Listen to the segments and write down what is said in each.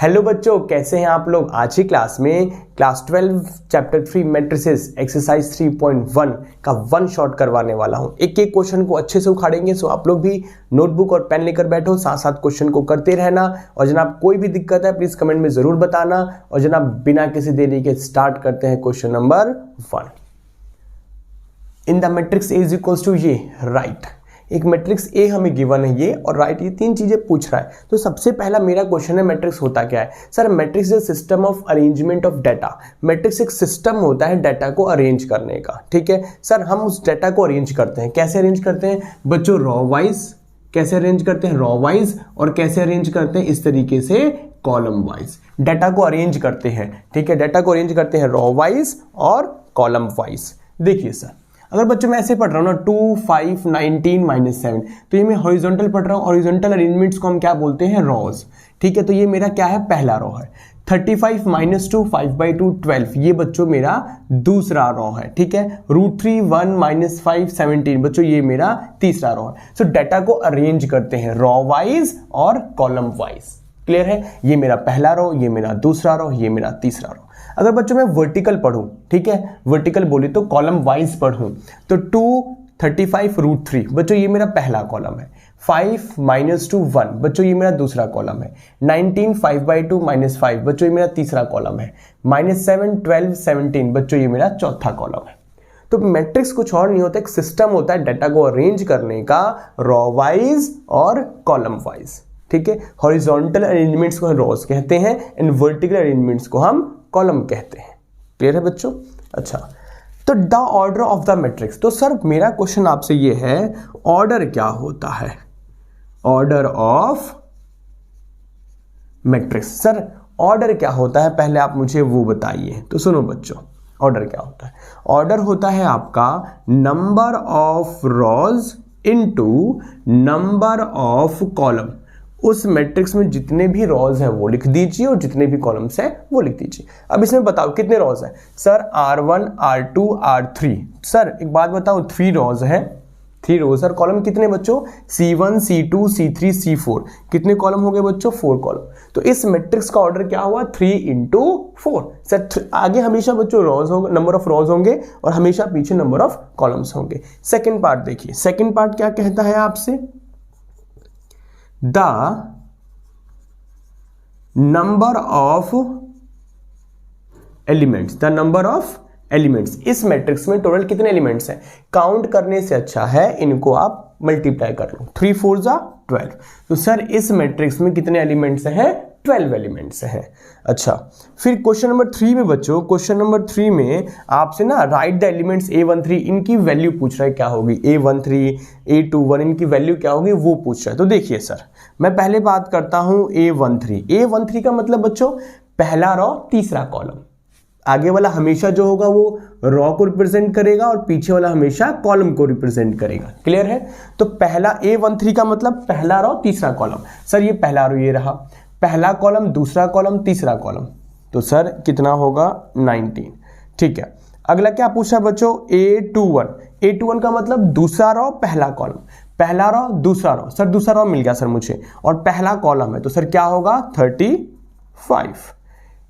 Hello बच्चों, कैसे हैं आप लोग। आज की क्लास में क्लास 12 चैप्टर 3 मैट्रिसेस एक्सरसाइज 3.1 का वन शॉट करवाने वाला हूं। एक एक क्वेश्चन को अच्छे से उखाड़ेंगे। सो आप लोग भी नोटबुक और पेन लेकर बैठो, साथ साथ क्वेश्चन को करते रहना। और जनाब कोई भी दिक्कत है प्लीज कमेंट में जरूर बताना। और जनाब बिना किसी देरी के स्टार्ट करते हैं question number 1। In the matrix A is equals to ये राइट। एक मैट्रिक्स ए हमें गिवन है ये और राइट, ये तीन चीजें पूछ रहा है। तो सबसे पहला मेरा क्वेश्चन है मैट्रिक्स होता क्या है। Sir matrix is system of arrangement of data. Matrix एक सिस्टम होता है डाटा को अरेंज करने का, ठीक है। सर हम उस डाटा को अरेंज करते हैं, कैसे अरेंज करते हैं बच्चों, रॉ वाइज। कैसे अरेंज करते हैं, रॉ वाइज। और कैसे अरेंज करते हैं, इस तरीके से कॉलम वाइज डाटा को अरेंज करते हैं, ठीक है। डाटा को अरेंज करते हैं रॉ वाइज और कॉलम वाइज। देखिए सर, अगर बच्चों मैं ऐसे पढ़ रहा हूँ ना 2, 5, 19, -7, तो ये मैं हॉरिजॉन्टल पढ़ रहा हूँ। हॉरिजॉन्टल अरेंजमेंट्स को हम क्या बोलते हैं, रॉज, ठीक है। तो ये मेरा क्या है, पहला रॉ है। 35 - 2 5/2 12, ये बच्चों मेरा दूसरा रॉ है, ठीक है। √3 1 - 5 17, बच्चों ये मेरा तीसरा रॉ है। सो डाटा को अरेंज करते हैं रॉ वाइज और कॉलम वाइज। क्लियर है, ये मेरा पहला रॉ, ये मेरा दूसरा रॉ, ये मेरा तीसरा रॉ। अगर बच्चों मैं वर्टिकल पढ़ूं, ठीक है, वर्टिकल बोली तो कॉलम वाइज पढ़ूं, तो 2 35 √3, बच्चों ये मेरा पहला कॉलम है। 5 - 2 1, बच्चों ये मेरा दूसरा कॉलम है। 19 5/2 -5, बच्चों ये मेरा तीसरा कॉलम है। -7 12 17, बच्चों ये मेरा चौथा कॉलम है। तो मैट्रिक्स कुछ और नहीं होता, एक सिस्टम होता है डाटा को अरेंज करने का रॉ वाइज और कॉलम वाइज, ठीक है। हॉरिजॉन्टल अरेंजमेंट्स को हम रॉज कहते हैं एंड वर्टिकल अरेंजमेंट्स को हम कॉलम कहते हैं। क्लियर है बच्चों। अच्छा, तो the order of the matrix. तो सर मेरा क्वेश्चन आपसे ये है, ऑर्डर क्या होता है, order of matrix. Sir order क्या होता है, पहले आप मुझे वो बताइए। तो सुनो बच्चों, ऑर्डर क्या होता है। ऑर्डर होता है आपका number of rows into number of column. उस मैट्रिक्स में जितने भी रॉज है वो लिख दीजिए और जितने भी कॉलम्स है वो लिख दीजिए। अब इसमें बताओ कितने रॉज है। Sir R1 R2 R3। Sir एक बात बताओ, 3 रॉज है, 3 रोज और कॉलम कितने बच्चों, C1 C2 C3 C4। कितने कॉलम हो गए बच्चों, 4 कॉलम। तो इस मैट्रिक्स का ऑर्डर क्या हुआ, 3 × 4। सर आगे हमेशा बच्चों रॉज होंगे, नंबर ऑफ रॉज होंगे और हमेशा पीछे नंबर ऑफ कॉलम्स होंगे। सेकेंड पार्ट देखिए, सेकेंड पार्ट क्या कहता है आपसे, the number of elements, the number of elements. इस मैट्रिक्स में टोटल कितने एलिमेंट्स हैं। काउंट करने से अच्छा है इनको आप मल्टीप्लाई कर लो, 3 4 12। तो सर इस मैट्रिक्स में कितने एलिमेंट्स हैं, 12 एलिमेंट्स हैं। अच्छा, फिर क्वेश्चन नंबर 3 में बच्चों, क्वेश्चन नंबर 3 में आपसे ना राइट द एलिमेंट्स A13, इनकी वैल्यू पूछ रहा है, क्या होगी A13 A21, इनकी वैल्यू क्या होगी वो पूछ रहा है। तो देखिए सर, मैं पहले बात करता हूं A13 का मतलब बच्चों पहला रॉ तीसरा कॉलम। आगे वाला हमेशा जो होगा वो रॉ को रिप्रेजेंट करेगा और पीछे वाला हमेशा कॉलम को रिप्रेजेंट करेगा। क्लियर है। तो पहला A13 का मतलब पहला रॉ तीसरा कॉलम। सर ये पहला रॉ ये रहा, पहला कॉलम दूसरा कॉलम तीसरा कॉलम, तो सर कितना होगा 19, ठीक है। अगला क्या पूछा बच्चों, A21 का मतलब दूसरा रॉ पहला कॉलम, पहला रॉ दूसरा रॉ। सर दूसरा रॉ मिल गया सर मुझे और पहला कॉलम है, तो सर क्या होगा 35।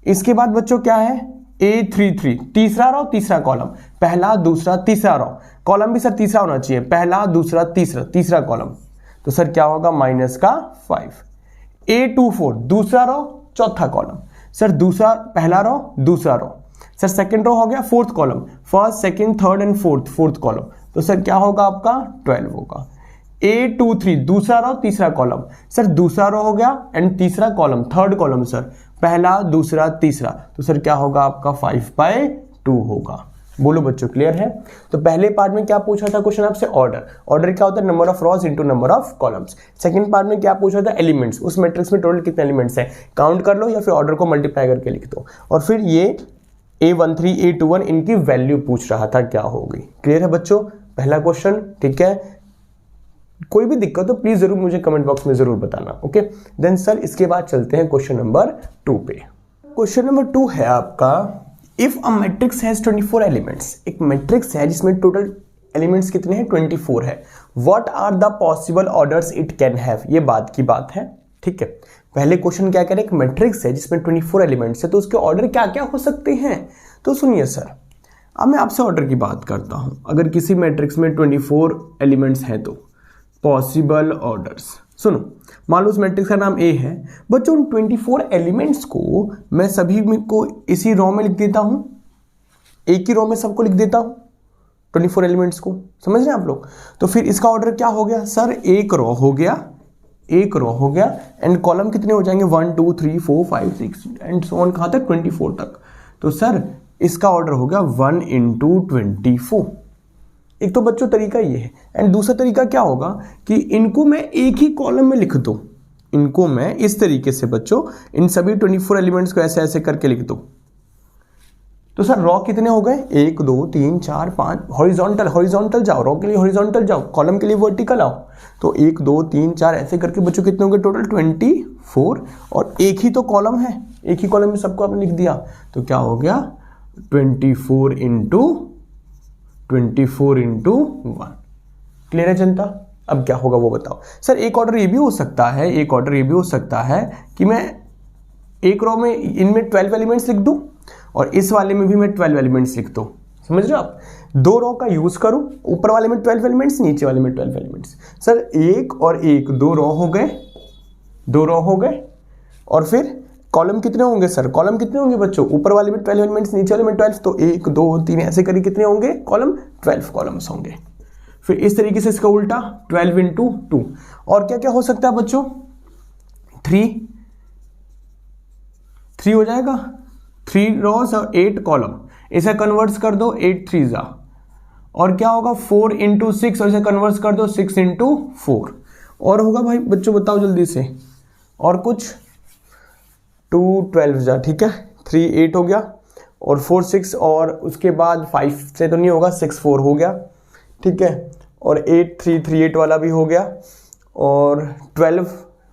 इसके बाद बच्चों क्या है A33, तीसरा रॉ तीसरा कॉलम, पहला दूसरा तीसरा रॉ, कॉलम भी सर तीसरा होना चाहिए, पहला दूसरा तीसरा कॉलम, तो सर क्या होगा -5। A24 दूसरा रॉ चौथा कॉलम, सर दूसरा पहला रॉ दूसरा रॉ, सर सेकंड रॉ हो गया fourth column, first second third and fourth column, तो सर क्या होगा आपका 12 होगा। A23 दूसरा रॉ तीसरा कॉलम, सर दूसरा रॉ हो गया एंड तीसरा कॉलम थर्ड कॉलम, सर पहला दूसरा तीसरा, तो सर क्या होगा आपका 5/2 होगा। बोलो बच्चों क्लियर है। तो पहले पार्ट में क्या पूछा था क्वेश्चन आपसे, ऑर्डर। ऑर्डर क्या होता है, number of rows into number of columns. Second part में क्या पूछा था, एलिमेंट्स। उस मैट्रिक्स में टोटल कितने एलिमेंट्स हैं, काउंट कर लो या फिर ऑर्डर को मल्टीप्लाई करके लिख दो। और फिर ये A13 A21 इनकी वैल्यू पूछ रहा था क्या होगी। क्लियर है बच्चों, पहला क्वेश्चन, ठीक है। कोई भी दिक्कत हो प्लीज जरूर मुझे कमेंट बॉक्स में जरूर बताना, ओके। देन सर इसके बाद चलते हैं क्वेश्चन नंबर 2 पे। क्वेश्चन नंबर 2 है आपका, if a matrix has 24 elements. एक मैट्रिक्स है जिसमें टोटल एलिमेंट्स कितने हैं, 24 है। What are the possible orders it can have. ये बात की बात है, ठीक है। पहले क्वेश्चन क्या कह रहे हैं, एक मैट्रिक्स है जिसमें 24 एलिमेंट्स है, तो उसके ऑर्डर क्या क्या हो सकते हैं। तो सुनिए सर, अब मैं आपसे ऑर्डर की बात करता हूं। अगर किसी मैट्रिक्स में 24 एलिमेंट्स हैं तो पॉसिबल ऑर्डर्स, सुनो, मान लो उस मैट्रिक्स का नाम ए है। बच्चों उन 24 एलिमेंट्स को मैं सभी को इसी रो में लिख देता हूं, एक ही रो में सबको लिख देता हूं 24 एलिमेंट्स को, समझ रहे हैं आप लोग। तो फिर इसका ऑर्डर क्या हो गया सर, एक रो हो गया, एक रो हो गया, एंड कॉलम कितने हो जाएंगे 1 2 3 4 5 6 एंड सो ऑन, कहां तक 24 तक। तो सर इसका ऑर्डर हो गया 1 × 24। एक तो बच्चों तरीका ये है, एंड दूसरा तरीका क्या होगा कि इनको मैं एक ही कॉलम में लिख दूं, इनको मैं इस तरीके से बच्चों इन सभी 24 एलिमेंट्स को ऐसे ऐसे करके लिख दूं। तो सर रॉ कितने हो गए, 1 2 3 4 5, हॉरिजॉन्टल जाओ, रॉ के लिए हॉरिजॉन्टल जाओ, कॉलम के लिए वर्टिकल आओ। तो 1 2 3 4 ऐसे करके बच्चों कितने हो गए टोटल 24, और एक ही तो कॉलम है, एक ही कॉलम में सबको आपने लिख दिया। तो क्या हो गया 24 × 1। क्लियर है जनता। अब क्या होगा वो बताओ। सर एक ऑर्डर ये भी हो सकता है, एक ऑर्डर ये भी हो सकता है कि मैं एक रो में इनमें 12 एलिमेंट्स लिख दूं और इस वाले में भी मैं 12 एलिमेंट्स लिख दूं, समझ रहे हो आप। दो रो का यूज करूं, ऊपर वाले में 12 एलिमेंट्स, नीचे वाले में 12 एलिमेंट्स। सर एक और एक, दो रो हो गए, दो रो हो गए, और फिर कॉलम कितने होंगे सर, कॉलम कितने होंगे बच्चों, ऊपर वाले में 12 एलिमेंट्स, नीचे वाले में 12, तो 1 2 3 ऐसे करके कितने होंगे कॉलम, 12 कॉलम्स होंगे। फिर इस तरीके से इसका उल्टा 12 × 2। और क्या क्या हो सकता है बच्चों, 3 हो जाएगा, 3 रोज और 8 कॉलम, इसे कन्वर्ट्स कर दो 8 3 जा, और क्या होगा 4 × 6, और इसे कन्वर्ट्स कर दो 6 × 4। और होगा भाई बच्चों बताओ जल्दी से, और कुछ 2 12 जा, ठीक है, 3 8 हो गया, और 4 6, और उसके बाद 5 से तो नहीं होगा, 6 4 हो गया, ठीक है, और 8 3 3 8 वाला भी हो गया, और 12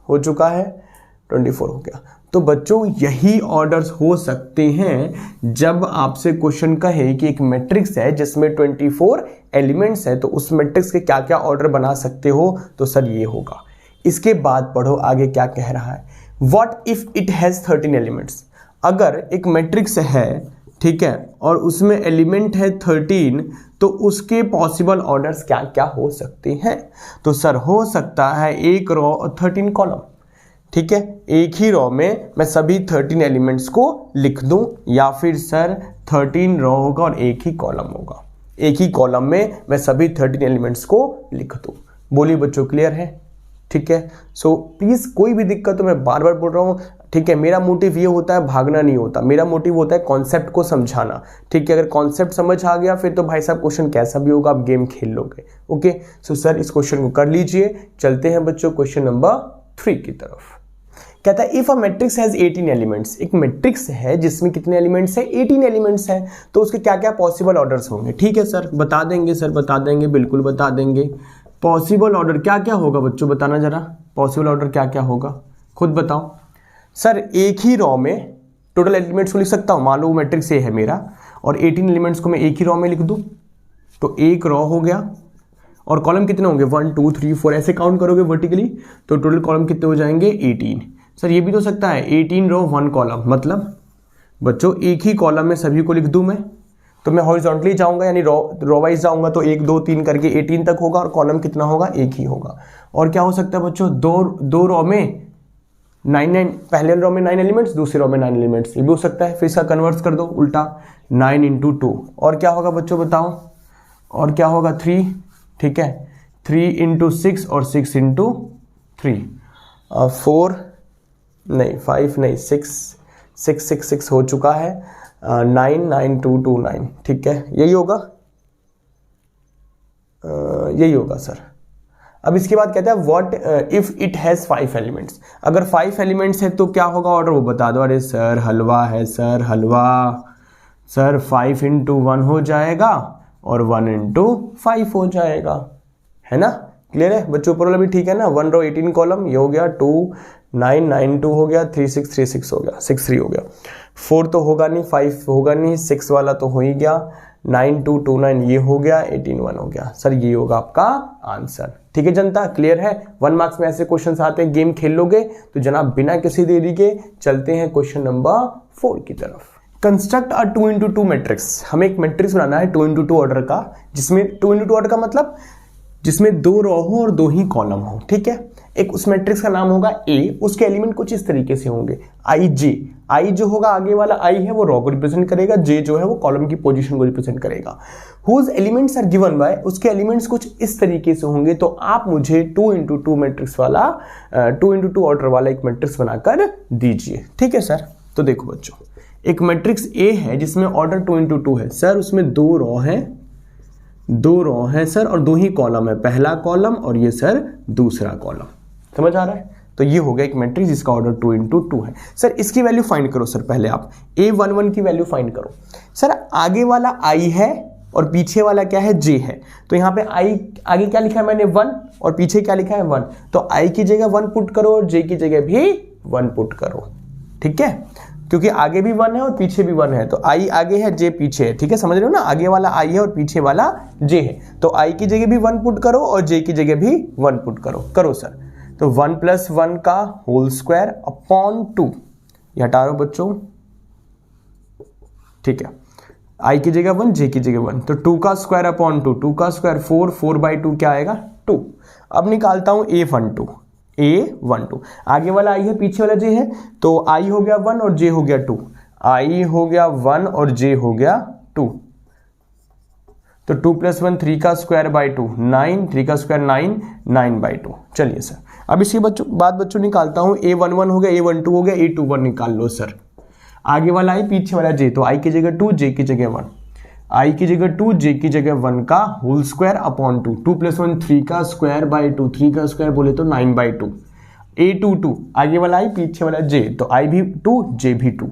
हो चुका है, 24 हो गया। तो बच्चों यही ऑर्डर्स हो सकते हैं जब आपसे क्वेश्चन कहे कि एक मैट्रिक्स है जिसमें 24 एलिमेंट्स है, तो उस मैट्रिक्स के क्या क्या ऑर्डर बना सकते हो। तो सर ये होगा। इसके बाद पढ़ो आगे क्या कह रहा है। What if it has 13 elements. अगर एक मैट्रिक्स है, ठीक है, और उसमें एलिमेंट है 13, तो उसके पॉसिबल ऑर्डर्स क्या क्या हो सकते हैं। तो सर हो सकता है एक रो और 13 कॉलम, ठीक है, एक ही रो में मैं सभी 13 एलिमेंट्स को लिख दूं, या फिर सर 13 रो होगा और एक ही कॉलम होगा, एक ही कॉलम में मैं सभी 13 एलिमेंट्स को लिख दूं। बोलिए बच्चों क्लियर है, ठीक है। सो प्लीज कोई भी दिक्कत तो मैं बार बार बोल रहा हूँ, ठीक है, मेरा मोटिव ये होता है भागना नहीं होता, मेरा मोटिव होता है कॉन्सेप्ट को समझाना, ठीक है। अगर कॉन्सेप्ट समझ आ गया फिर तो भाई साहब क्वेश्चन कैसा भी होगा आप गेम खेल लोगे। ओके, सो सर इस क्वेश्चन को कर लीजिए। चलते हैं बच्चों क्वेश्चन नंबर 3 की तरफ। कहता है if a matrix has 18 elements. एक मैट्रिक्स है जिसमें कितने एलिमेंट्स है, 18 एलिमेंट्स है, तो उसके क्या क्या पॉसिबल ऑर्डर्स होंगे। ठीक है सर, बता देंगे सर, बता देंगे, बिल्कुल बता देंगे। पॉसिबल ऑर्डर क्या क्या होगा बच्चों, बताना जरा, पॉसिबल ऑर्डर क्या क्या होगा, खुद बताओ। सर एक ही रो में टोटल एलिमेंट्स को लिख सकता हूं। मान लो मैट्रिक्स ए है मेरा और 18 एलिमेंट्स को मैं एक ही रो में लिख दूं, तो एक रो हो गया, और कॉलम कितने होंगे 1 2 3 4 ऐसे काउंट करोगे वर्टिकली, तो टोटल कॉलम कितने हो जाएंगे 18। सर ये भी तो सकता है 18 रो 1 कॉलम, मतलब बच्चों एक ही कॉलम में सभी को लिख दूं मैं, तो मैं हॉरिजॉन्टली जाऊंगा, यानी रो वाइज जाऊंगा, तो 1 2 3 करके 18 तक होगा, और कॉलम कितना होगा, एक ही होगा। और क्या हो सकता है बच्चों, दो रो में 9 पहले रो में 9 एलिमेंट्स, दूसरे रो में 9 एलिमेंट्स, ये भी हो सकता है। फिर इसका कन्वर्ट कर दो उल्टा 9 × 2, और क्या होगा बच्चों बताओ, और क्या होगा 3, ठीक है, 3 × 6 और 6 × 3, 4 नहीं 5 नहीं 6 हो चुका है, 9 9 2 2 9, ठीक है, यही होगा, यही होगा सर। अब इसके बाद कहता है what if it has 5 elements. अगर 5 एलिमेंट्स है तो क्या होगा ऑर्डर, वो बता दो। अरे सर हलवा है सर, हलवा सर 5 × 1 हो जाएगा और 1 × 5 हो जाएगा, है ना। क्लियर है बच्चों, ऊपर वाला भी ठीक है ना, 1 रो 18 कॉलम, ये हो गया 2 9 9 2 हो गया, 3 6 3 6 हो गया, 6 3 हो गया। 4 तो होगा नहीं, 5 होगा नहीं, 6 वाला तो हो ही गया, 9 2 2 9 ये हो गया, 18 1 हो गया। सर ये होगा आपका आंसर। ठीक है जनता, क्लियर है। 1 मार्क्स में ऐसे क्वेश्चन आते हैं, गेम खेल लोगे तो जनाब बिना किसी देरी के चलते हैं क्वेश्चन नंबर 4 की तरफ। Construct a 2 into 2 matrix. हमें एक मैट्रिक्स बनाना है 2 into 2 ऑर्डर का, जिसमें 2 into 2 ऑर्डर का मतलब जिसमें 2 रो हो और 2 ही कॉलम हो। ठीक है, एक उस मैट्रिक्स का नाम होगा ए, उसके एलिमेंट कुछ इस तरीके से होंगे आई जे। आई जो होगा आगे वाला आई है वो रो को रिप्रेजेंट करेगा, जे जो है वो कॉलम की पोजीशन को रिप्रेजेंट करेगा। Whose elements are given by, उसके एलिमेंट्स कुछ इस तरीके से होंगे। तो आप मुझे 2 into 2 मैट्रिक्स वाला 2 into 2 ऑर्डर वाला एक मैट्रिक्स बनाकर दीजिए। ठीक है सर, तो देखो बच्चों, एक मैट्रिक्स ए है जिसमें ऑर्डर 2 into 2 है सर, उसमें 2 रो है सर और 2 ही कॉलम है, पहला कॉलम और ये सर दूसरा कॉलम। समझ आ रहा है? तो ये हो गया एक मैट्रिक्स जिसका ऑर्डर 2 into 2 है। सर इसकी वैल्यू फाइंड करो सर, पहले आप A11 की वैल्यू फाइंड करो। सर आगे वाला I है और पीछे वाला क्या है, J है। तो यहाँ पे I आगे क्या लिखा है मैंने 1 और पीछे क्या लिखा है 1, तो I की जगह 1 पुट करो और J की जगह भी 1 पुट करो। ठीक है, क्योंकि आगे भी 1 है और पीछे भी 1 है, तो I आगे है J पीछे है। ठीक है, समझ रहे हो ना, आगे वाला I है और पीछे वाला J है, तो I की जगह भी 1 पुट करो और J की जगह भी 1 पुट करो सर। तो 1 + 1 का होल स्क्वायर अपॉन 2, ये हटा रहा हूं बच्चों। ठीक है, I की जगह 1, J की जगह 1, तो 2 का स्क्वायर अपॉन 2, 2 का स्क्वायर 4, 4/2 क्या आएगा 2। अब निकालता हूं A12, आगे वाला I है पीछे वाला J है, तो I हो गया 1 और J हो गया 2, I हो गया 1 और J हो गया 2, तो 2 + 1 3 का स्क्वायर बाई 2 9, 3 का स्क्वायर 9, 9/2। चलिए सर, अब इसके बाद बच्चों निकालता हूं, A11 हो गया, A12 हो गया, A21 निकाल लो सर। आगे वाला I पीछे वाला J, तो I की जगह 2, J की जगह 1, I की जगह 2, J की जगह 1 का होल स्क्वायर अपॉन 2, 2 + 1 3 का स्क्वायर बाई 2, 3 का स्क्वायर बोले तो 9/2। A22 आगे वाला I पीछे वाला J, तो I भी 2, J भी 2,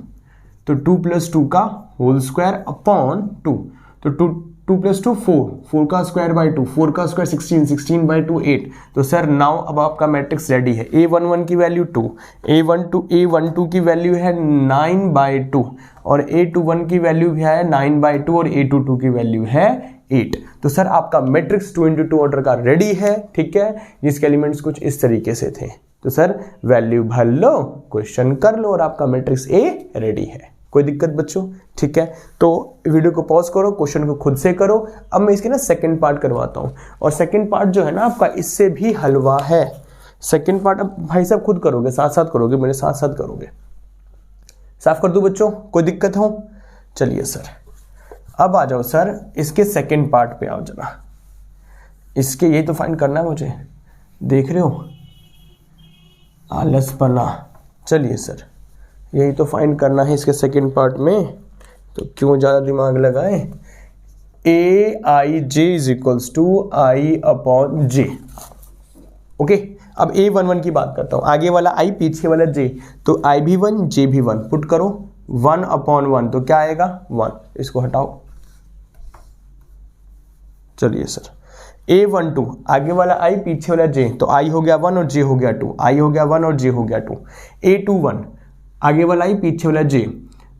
तो 2 + 2 का होल स्क्वायर अपॉन 2, तो 2 + 2 4, 4 का स्क्वायर बाई 2, 4 का स्क्वायर 16, 16/2 8। तो सर नाउ अब आपका मैट्रिक्स रेडी है। A11 की वैल्यू 2, A12 की वैल्यू है 9/2 और A21 की वैल्यू भी है 9/2 और A22 की वैल्यू है 8। तो सर आपका मैट्रिक्स 2 into 2 ऑर्डर का रेडी है। ठीक है, जिसके एलिमेंट्स कुछ इस तरीके से थे। तो सर वैल्यू भर लो, क्वेश्चन कर लो और आपका मैट्रिक्स ए रेडी है। कोई दिक्कत बच्चों? ठीक है, तो वीडियो को पॉज करो, क्वेश्चन को खुद से करो। अब मैं इसके ना सेकंड पार्ट करवाता हूँ, और सेकंड पार्ट जो है ना आपका इससे भी हलवा है। सेकंड पार्ट अब भाई साहब खुद करोगे, साथ साथ करोगे, मेरे साथ साथ करोगे। साफ कर दूं बच्चों, कोई दिक्कत हो? चलिए सर, अब आ जाओ सर इसके सेकंड पार्ट पे आओ जरा। इसके ये तो फाइंड करना है मुझे, देख रहे हो आलसपना। चलिए सर, यही तो फाइंड करना है इसके सेकंड पार्ट में, तो क्यों ज़्यादा दिमाग लगाए। AIJ = I/J। ओके, अब A11 की बात करता हूँ, आगे वाला I पीछे वाला J, तो I भी 1, J भी 1, पुट करो 1/1, तो क्या आएगा 1, इसको हटाओ। चलिए सर, A12 आगे वाला I पीछे वाला J, तो I हो गया 1 और J हो गया 2, I हो गया 1 और J हो गया 2। A21 आगे वाला I पीछे वाला J,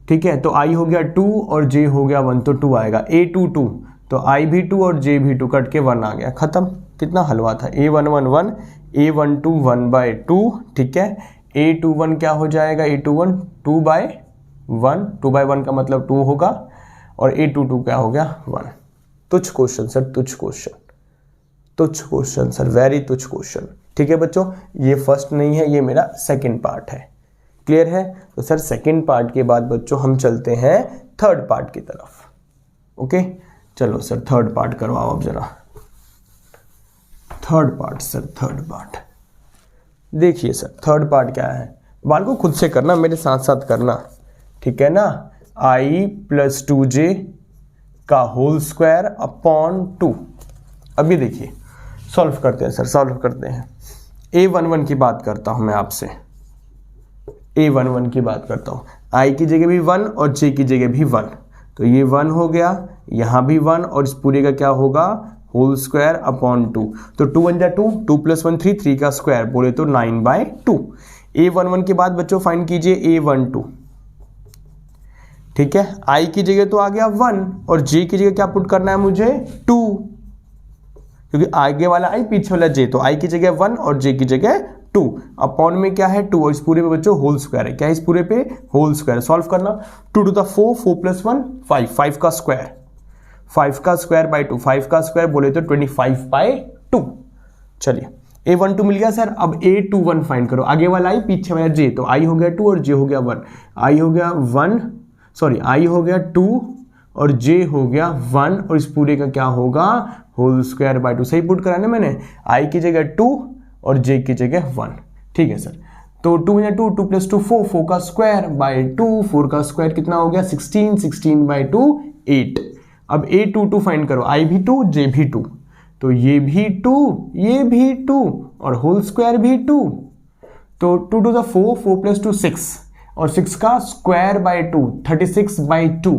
ठीक है, तो I हो गया 2 और J हो गया 1, तो 2 आएगा। A22 तो I भी 2 और J भी 2, कट के 1 आ गया, खत्म। कितना हलवा था। A11 1, A12 1/2, ठीक है। A21 क्या हो जाएगा, A21 2/1, 2/1 का मतलब 2 होगा, और A22 क्या हो गया 1। तुच्छ क्वेश्चन सर, तुच्छ क्वेश्चन सर, वेरी तुच्छ क्वेश्चन। ठीक है बच्चों, ये फर्स्ट नहीं है, ये मेरा सेकंड पार्ट है। क्लियर है? तो सर सेकंड पार्ट के बाद बच्चों हम चलते हैं थर्ड पार्ट की तरफ। ओके, चलो सर थर्ड पार्ट करवाओ अब जरा। Third part sir, third part देखिए सर, थर्ड पार्ट क्या है, बाल को खुद से करना, मेरे साथ साथ करना, ठीक है ना। I + 2J का होल स्क्वायर अपॉन 2। अब ये देखिए, सॉल्व करते हैं सर, सॉल्व करते हैं। A11 की बात करता हूं मैं आपसे, A11 की बात करता हूं। I की जगह भी 1 और J की जगह भी 1, तो ये 1 हो गया, यहाँ भी 1, और इस पूरे का क्या होगा, होल स्क्वायर अपॉन 2। तो 2 1 जा 2, 2 + 1 3, 3 का स्क्वायर बोले तो 9/2। A11 के बाद बच्चों फाइंड कीजिए A12। ठीक है, आई की जगह तो आ गया 1 और जे की जगह क्या पुट करना है मुझे 2, क्योंकि आगे वाला आई पीछे वाला जे, तो आई की जगह 1 और जे की जगह 2, अपॉन में क्या है 2 और इस पूरे पे बच्चों होल स्क्वायर है, क्या है इस पूरे पे होल स्क्वायर। सॉल्व करना, 2 टू द 4, 4 प्लस 1 5, 5 का स्क्वायर, 5 का स्क्वायर बाई 2, 5 का स्क्वायर बोले तो 25 बाई 2। चलिए A12 मिल गया सर। अब A21 फाइंड करो, आगे वाला आई पीछे वाला जे, तो आई हो गया 2 और जे हो गया 1, आई हो गया 1 सॉरी आई हो गया 2 और जे हो गया 1 और इस पूरे का क्या होगा होल स्क्वायर बाय 2। सही पुट करा ना मैंने, आई की जगह 2 और जे की जगह 1। ठीक है सर, तो 2 या 2, 2 प्लस 2 4, 4 का स्क्वायर बाय 2, 4 का स्क्वायर कितना हो गया 16, 16 बाय 2 8। अब A22 फाइंड करो, आई भी 2 जे भी 2, तो ये भी 2 ये भी 2 और होल स्क्वायर भी 2, तो 2 टू द 4, 4 प्लस 2 6 और 6 का स्क्वायर बाय 2 36 बाय 2,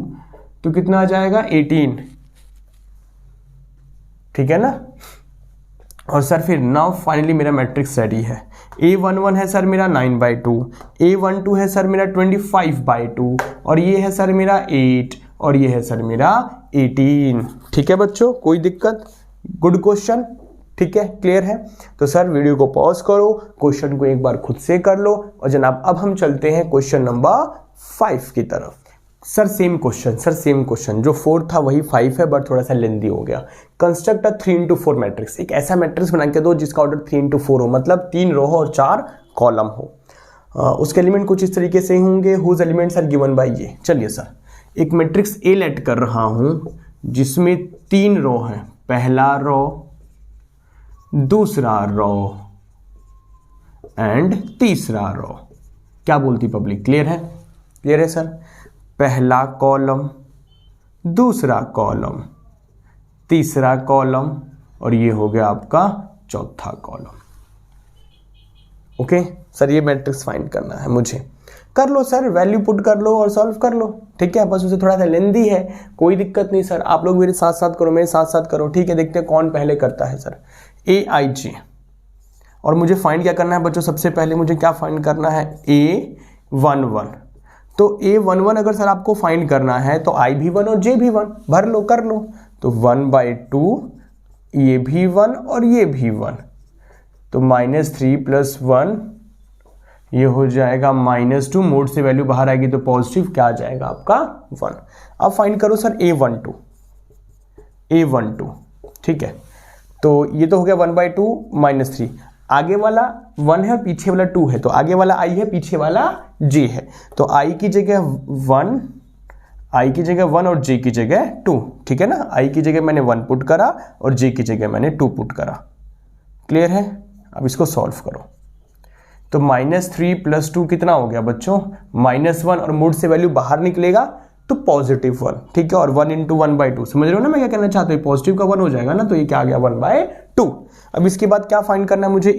तो कितना आ जाएगा 18। ठीक है ना। और सर फिर नाउ फाइनली मेरा मैट्रिक्स रेडी है। A11 है सर मेरा 9/2, A12 है सर मेरा 25/2 और ये है सर मेरा 8 और ये है सर मेरा 18। ठीक है बच्चों, कोई दिक्कत? गुड क्वेश्चन, ठीक है, क्लियर है। तो सर वीडियो को पॉज करो, क्वेश्चन को एक बार खुद से कर लो और जनाब अब हम चलते हैं क्वेश्चन नंबर 5 की तरफ। सर सेम क्वेश्चन जो 4 था वही 5 है बट थोड़ा सा लेंदी हो गया। कंस्ट्रक्ट अ 3x4 मैट्रिक्स, एक ऐसा मैट्रिक्स बना के दो जिसका ऑर्डर 3x4 हो, मतलब 3 रो हो और 4 कॉलम हो। उसके एलिमेंट कुछ इस तरीके से होंगे, whose elements are given by ये। चलिए सर, एक मैट्रिक्स ए लेट कर रहा हूं जिसमें 3 रो है, पहला रो, दूसरा रो एंड तीसरा रो। क्या बोलती पब्लिक? क्लियर है? क्लियर है सर। पहला कॉलम, दूसरा कॉलम, तीसरा कॉलम और ये हो गया आपका चौथा कॉलम। ओके सर, ये मैट्रिक्स फाइंड करना है मुझे। कर लो सर, वैल्यू पुट कर लो और सॉल्व कर लो। ठीक है, बस उसे थोड़ा सा लेंदी है, कोई दिक्कत नहीं सर। आप लोग मेरे साथ साथ करो, मेरे साथ साथ करो। ठीक है, देखते हैं कौन पहले करता है सर। AIJ, और मुझे फाइंड क्या करना है बच्चों? सबसे पहले मुझे क्या फाइंड करना है? A11। तो A11 अगर सर आपको फाइंड करना है तो I भी 1 और J भी 1 भर लो, कर लो। तो 1/2, ये भी 1 और ये भी 1, तो -3 + 1 ये हो जाएगा -2। मोड से वैल्यू बाहर आएगी तो पॉजिटिव, क्या आ जाएगा आपका 1। अब फाइंड करो सर A12। ठीक है, तो ये तो हो गया 1/2 -3, आगे वाला 1 है और पीछे वाला 2 है, तो आगे वाला I है, पीछे वाला J है, तो I की जगह 1 और J की जगह 2। ठीक है ना, I की जगह मैंने 1 पुट करा और J की जगह मैंने 2 पुट करा। क्लियर है? अब इसको सॉल्व करो, तो -3 + 2 कितना हो गया बच्चों? -1 और मोड से वैल्यू बाहर निकलेगा तो +1। ठीक है, और 1 × 1/2, समझ रहे हो ना मैं क्या कहना चाहता हूँ? पॉजिटिव का 1 हो जाएगा ना, तो ये क्या आ गया 1/2। अब इसके बाद क्या फाइंड करना है मुझे?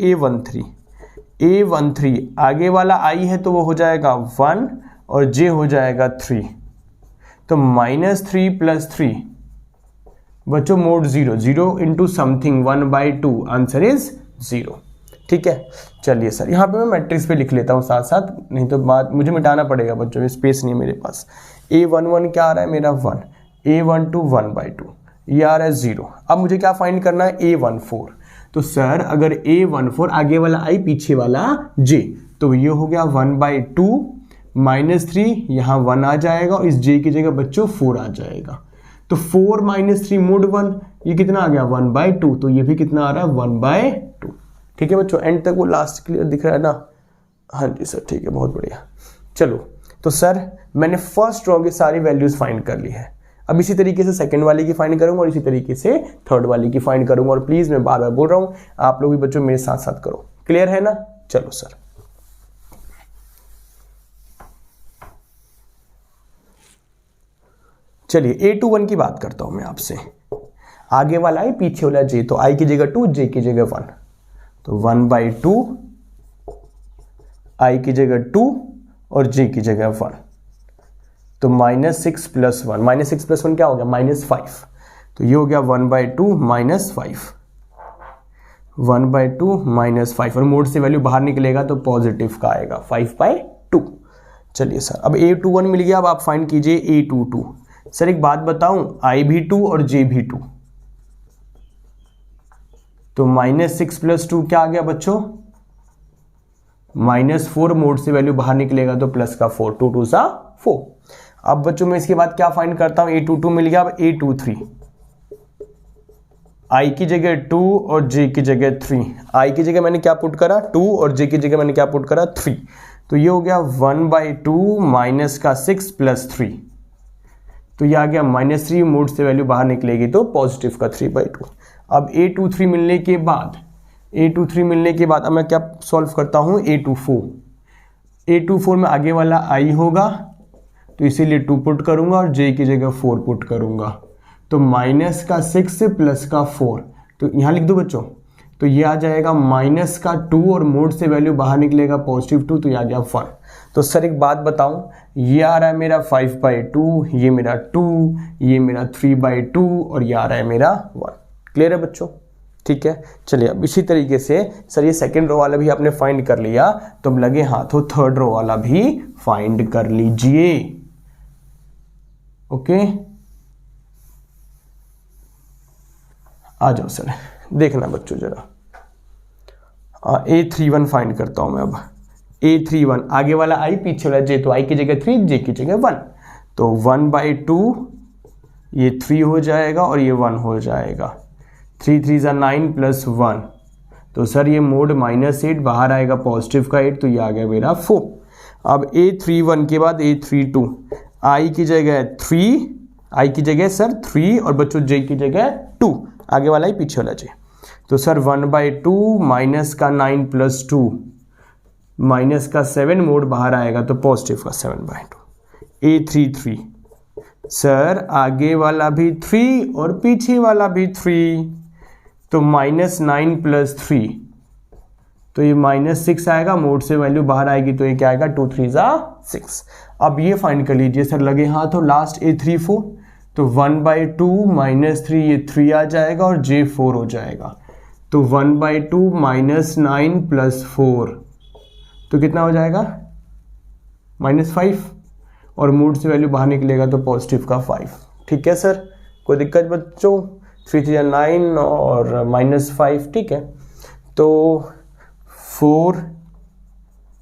A13 आगे वाला I है तो वो हो जाएगा 1 और J हो जाएगा 3, तो -3 + 3 बच्चों मोड 0, 0 × समथिंग 1/2, आंसर इज 0। ठीक है, चलिए सर यहाँ पे मैं मैट्रिक्स पे लिख लेता हूँ साथ साथ, नहीं तो बात मुझे मिटाना पड़ेगा बच्चों, स्पेस नहीं है मेरे पास। A11 क्या आ रहा है मेरा 1, A12 1/2, ये आ रहा है 0। अब मुझे क्या फाइंड करना है? A14। तो सर अगर A14 आगे वाला I पीछे वाला J, तो ये हो गया 1/2 -3, यहाँ 1 आ जाएगा और इस J की जगह बच्चों 4 आ जाएगा, तो 4 - 3 मोड 1, ये कितना आ गया 1/2, तो ये भी कितना आ रहा है 1/2। ठीक है बच्चों, एंड तक वो लास्ट क्लियर दिख रहा है ना? हाँ जी सर, ठीक है, बहुत बढ़िया। चलो, तो सर मैंने फर्स्ट रो की सारी वैल्यूज फाइंड कर ली है। अब इसी तरीके से सेकंड वाली की फाइंड करूंगा और इसी तरीके से थर्ड वाली की फाइंड करूंगा। और प्लीज मैं बार बार बोल रहा हूं, आप लोग भी बच्चों मेरे साथ साथ करो। क्लियर है ना? चलो सर, चलिए A21 की बात करता हूं मैं आपसे। आगे वाला I, पीछे वाला J, तो I की जगह 2, J की जगह 1, तो 1/2, I की जगह 2 और J की जगह 1, तो -6 + 1, -6 + 1 क्या हो गया? -5, तो ये हो गया 1/2 -5, 1/2 -5 और मोड से वैल्यू बाहर निकलेगा तो पॉजिटिव का आएगा 5/2। चलिए सर, अब A21 मिल गया, अब आप फाइंड कीजिए A22। सर एक बात बताऊं, I भी 2 और J भी 2, तो -6 + 2 क्या आ गया बच्चों, -4। मोड से वैल्यू बाहर निकलेगा तो प्लस का 4, 2 2 सा 4। अब बच्चों मैं इसके बाद क्या फाइंड करता हूं, A22 मिल गया, अब A23, I की जगह 2 और J की जगह 3। I की जगह मैंने क्या पुट करा 2 और J की जगह मैंने क्या पुट करा 3, तो ये हो गया 1/2 माइनस का 6 + 3, तो ये आ गया -3। मोड से वैल्यू बाहर निकलेगी तो पॉजिटिव का 3/2। अब A23 मिलने के बाद अब मैं क्या सॉल्व करता हूं, A24 में आगे वाला I होगा तो इसीलिए 2 पुट करूंगा और J की जगह 4 पुट करूंगा, तो माइनस का 6 प्लस का 4, तो यहां लिख दो बच्चों, तो ये आ जाएगा माइनस का 2 और मोड से वैल्यू बाहर निकलेगा +2, तो ये आ गया 1। तो सर एक बात बताऊं, ये आ रहा है मेरा 5/2, ये मेरा 2, ये मेरा 3/2 और ये आ रहा है मेरा 1। क्लियर है बच्चों? ठीक है, चलिए अब इसी तरीके से सर ये सेकेंड रो वाला भी आपने फाइंड कर लिया, तो अब लगे हाथों थर्ड रो वाला भी फाइंड कर लीजिए। ओके, आ जाओ सर, देखना बच्चों जरा, A31 फाइंड करता हूं मैं। अब A31 आगे वाला I पीछे वाला J, तो I की जगह 3, J की जगह 1, तो 1/2 ये 3 हो जाएगा और ये 1 हो जाएगा, 3 3 = 9 + 1, तो सर ये मोड -8 बाहर आएगा पॉजिटिव का 8, तो ये आ गया मेरा 4। अब A31 के बाद A32, I की जगह 3, I की जगह सर 3 और बच्चों J की जगह 2, आगे वाला ही पीछे वाला J, तो सर 1/2 माइनस का 9 + 2 माइनस का 7, मोड बाहर आएगा तो पॉजिटिव का 7/2। A33 सर आगे वाला भी 3 और पीछे वाला भी 3, तो -9 + 3, तो ये -6 आएगा, मोड से वैल्यू बाहर आएगी तो ये क्या आएगा 2 3 = 6। अब ये फाइंड कर लीजिए सर, लगे हाथों लास्ट A34, तो 1/2 -3 ये 3 आ जाएगा और J 4 हो जाएगा, तो 1/2 -9 + 4, तो कितना हो जाएगा -5, और मोड से वैल्यू बाहर निकलेगा तो पॉजिटिव का 5। ठीक है सर, कोई दिक्कत बच्चों? 3 3 = 9 और -5, ठीक है, तो 4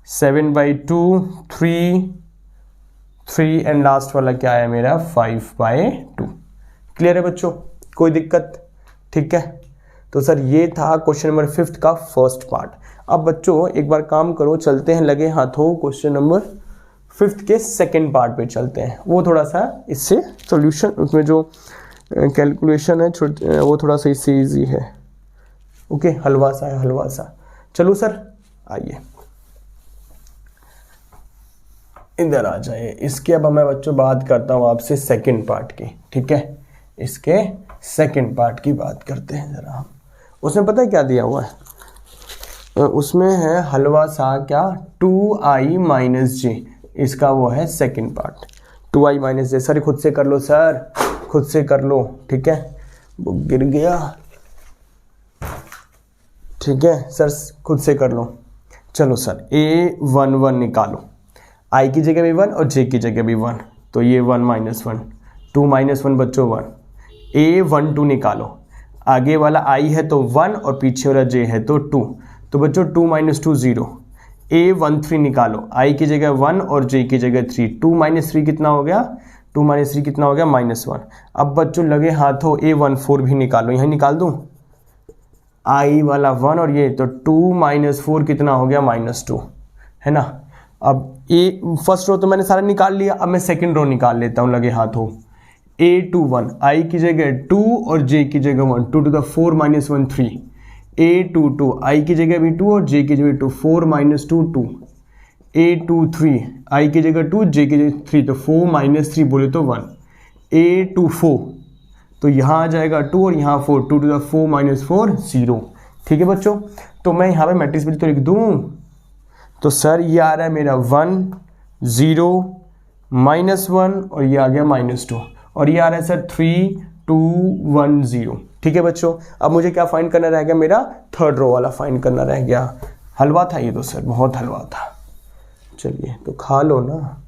7/2 3 एंड लास्ट वाला क्या है मेरा 5/2। क्लियर है बच्चों, कोई दिक्कत? ठीक है, तो सर ये था क्वेश्चन नंबर 5 का फर्स्ट पार्ट। अब बच्चों एक बार काम करो, चलते हैं लगे हाथों क्वेश्चन नंबर 5 के सेकंड पार्ट पे चलते हैं। वो थोड़ा सा इससे सॉल्यूशन, उसमें जो कैलकुलेशन है वो थोड़ा सा इससे ईजी है। ओके, हलवा सा है, हलवा सा। चलो सर आइए इधर आ जाए। इसके अब मैं बच्चों बात करता हूँ आपसे सेकंड पार्ट की। ठीक है, इसके सेकंड पार्ट की बात करते हैं जरा हम। उसमें पता है क्या दिया हुआ है? उसमें है हलवा सा क्या 2i - j, इसका वो है second part 2i - j। Sir खुद से कर लो सर, खुद से कर लो। ठीक है, वो गिर गया। ठीक है सर, खुद से कर लो। चलो सर a11 निकालो, i की जगह भी 1 और j की जगह भी 1, तो ये 1 - 1 2 - 1 बच्चों 1। a12 निकालो, आगे वाला i है तो 1 और पीछे वाला j है तो 2, तो बच्चों 2 - 2 0। a13 निकालो, i की जगह 1 और j की जगह 3, 2 - 3 कितना हो गया? 2 - 3 कितना हो गया? -1। अब बच्चों लगे हाथों a14 भी निकालो, यहीं निकाल दूं, i वाला 1 और ये, तो 2 - 4 कितना हो गया? -2, है ना। अब फर्स्ट रो तो मैंने सारा निकाल लिया, अब मैं सेकंड रो निकाल लेता हूं लगे हाथों। a21 i की जगह 2 और j की जगह 1, 2 to the 4 - 1 3। a22 i की जगह भी 2 और j की जगह 2, 4 - 2 2। a23 i की जगह 2 j की जगह 3, तो 4 - 3 बोले तो 1। a24 तो यहाँ आ जाएगा 2 और यहाँ 4, 2 to the 4 - 4 0। ठीक है बच्चों, तो मैं यहाँ पे मैट्रिक्स भी तो लिख दूँ, तो सर ये आ रहा है मेरा 1 0 -1 और ये आ गया -2, और ये आ रहा है सर 3 2 1 0। ठीक है बच्चों, अब मुझे क्या फाइंड करना रह गया? मेरा थर्ड रो वाला फाइंड करना रह गया। हलवा था ये तो सर, बहुत हलवा था। चलिए तो खा लो ना।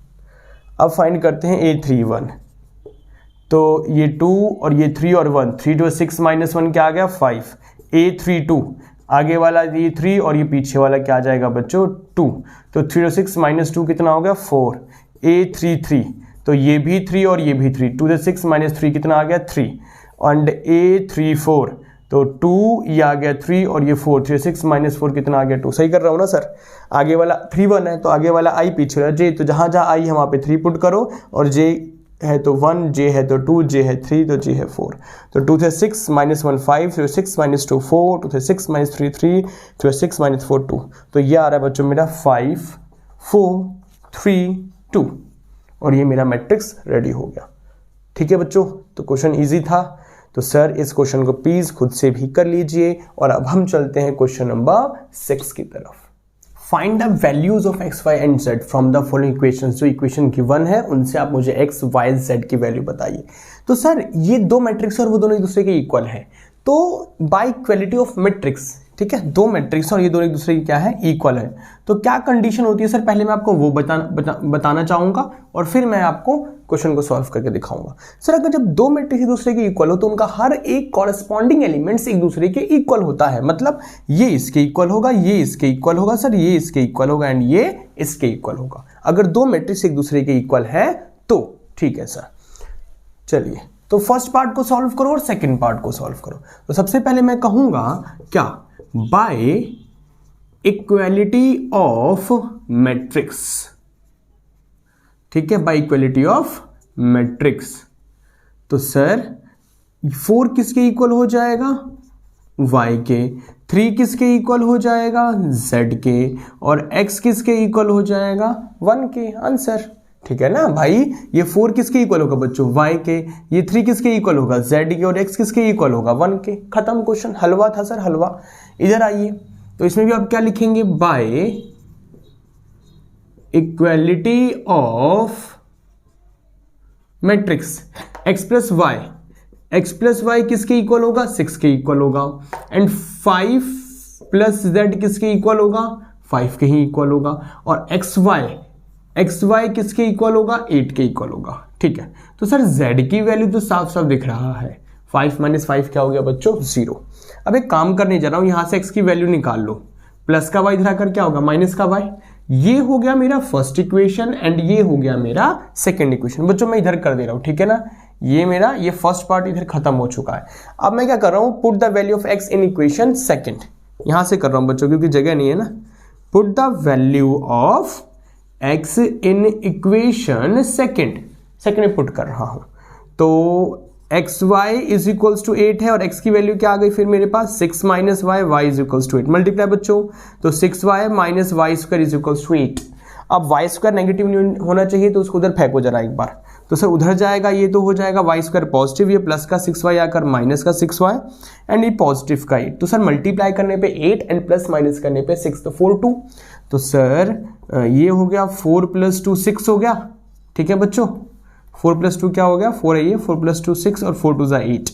अब फाइंड करते हैं A31, तो ये 2 और ये 3 और 1, 3 2 6 माइनस 1 क्या आ गया 5, A32 आगे वाला ये 3 और ये पीछे वाला क्या आ जाएगा बच्चों 2, तो 3 2 6 माइनस 2 कितना हो गया 4, A33 तो ये भी 3 और ये भी 3, 2 2 6 माइनस 3 कितना आ गया 3, एंड A34 तो 2 ये आ गया 3 और ये 4, 3 6 माइनस 4 कितना आ गया 2, सही कर रहा हूँ ना सर। आगे वाला 3 1 है तो आगे वाला I पीछे वाला J, तो जहाँ जहाँ I है वहाँ पे 3 पुट करो, और J है तो 1, J है तो 2, J है 3 तो J है 4, तो 2 से 6 माइनस 1 5, 3 6 माइनस 2 4, 2 से 6 माइनस 3 3, 3 6 माइनस 4 2, तो ये आ रहा है बच्चों मेरा 5 4 3 2, और ये मेरा मैट्रिक्स रेडी हो गया। ठीक है बच्चों, तो क्वेश्चन इजी था, तो सर इस क्वेश्चन को प्लीज खुद से भी कर लीजिए। और अब हम चलते हैं क्वेश्चन नंबर 6 की तरफ। Find the values of x y and z from the following equations. जो इक्वेशन गिवन है उनसे आप मुझे एक्स वाई जेड की वैल्यू बताइए। तो सर ये दो मैट्रिक्स और वो दोनों एक दूसरे के इक्वल है, तो बाय इक्वलिटी ऑफ मैट्रिक्स, ठीक है, दो मैट्रिक्स और ये दोनों एक दूसरे की क्या है इक्वल है, तो क्या कंडीशन होती है सर, पहले मैं आपको वो बताना चाहूंगा और फिर मैं आपको क्वेश्चन को सॉल्व करके दिखाऊंगा। सर अगर जब दो मैट्रिक्स एक दूसरे के इक्वल हो तो उनका हर एक कॉरेस्पॉन्डिंग एलिमेंट्स एक दूसरे के इक्वल होता है, मतलब ये इसके इक्वल होगा, ये इसके इक्वल होगा सर, ये इसके इक्वल होगा एंड ये इसके इक्वल होगा। अगर दो मैट्रिक्स एक दूसरे के इक्वल है तो ठीक है सर। चलिए तो फर्स्ट पार्ट को सॉल्व करो और सेकंड पार्ट को सॉल्व करो। तो सबसे पहले मैं कहूंगा क्या, बाय इक्वलिटी ऑफ मैट्रिक्स, ठीक है, बाय इक्वलिटी ऑफ मैट्रिक्स। तो सर 4 किसके इक्वल हो जाएगा, y के, 3 किसके इक्वल हो जाएगा, z के, और x किसके इक्वल हो जाएगा, 1 के। आंसर ठीक है ना भाई, ये 4 किसके इक्वल होगा बच्चों, y के, ये 3 किसके इक्वल होगा, z के, और x किसके इक्वल होगा, 1 के। खत्म क्वेश्चन, हलवा था सर, हलवा। इधर आइए, तो इसमें भी आप क्या लिखेंगे, by equality of matrix x plus y, x plus y किसके इक्वल होगा, 6 के इक्वल होगा, एंड 5 प्लस z किसके इक्वल होगा, 5 के ही इक्वल होगा, और एक्स वाई किसके इक्वल होगा, 8 के इक्वल होगा। ठीक है, तो सर z की वैल्यू तो साफ साफ दिख रहा है, 5 माइनस 5 क्या हो गया बच्चों, 0। अब एक काम करने जा रहा हूं, यहां से x की वैल्यू निकाल लो, प्लस का y इधर आकर क्या होगा, माइनस का y। ये हो गया मेरा फर्स्ट इक्वेशन एंड ये हो गया मेरा सेकंड इक्वेशन। बच्चों मैं इधर कर दे रहा हूं, ठीक है ना, ये मेरा ये फर्स्ट पार्ट इधर खत्म हो चुका है। अब मैं क्या कर रहा हूं, put the value of x in equation second, यहां से कर रहा हूं बच्चों क्योंकि जगह नहीं है ना। Put the value of x in equation second में पुट कर रहा हूं, तो x y is equals to 8 है और x की वैल्यू क्या आ गई फिर मेरे पास, 6 minus y, y is equals to 8। Multiply बच्चों, तो 6y minus y square is equals to 8। अब वाई स्क्वायर नेगेटिव नहीं होना चाहिए तो उसको उधर फेंको जरा एक बार, तो सर उधर जाएगा, ये तो हो जाएगा वाई स्क्वायर पॉजिटिव, ये प्लस का 6y आकर माइनस का 6y एंड ये पॉजिटिव का 8। तो सर मल्टीप्लाई करने पे 8 एंड प्लस माइनस करने पे 6, तो 4 2, तो सर ये हो गया 4 प्लस 2 6 हो गया। ठीक है बच्चों, 4 प्लस 2 क्या हो गया, 4 है ये, 4 प्लस 2 6 और 4 2 जा 8,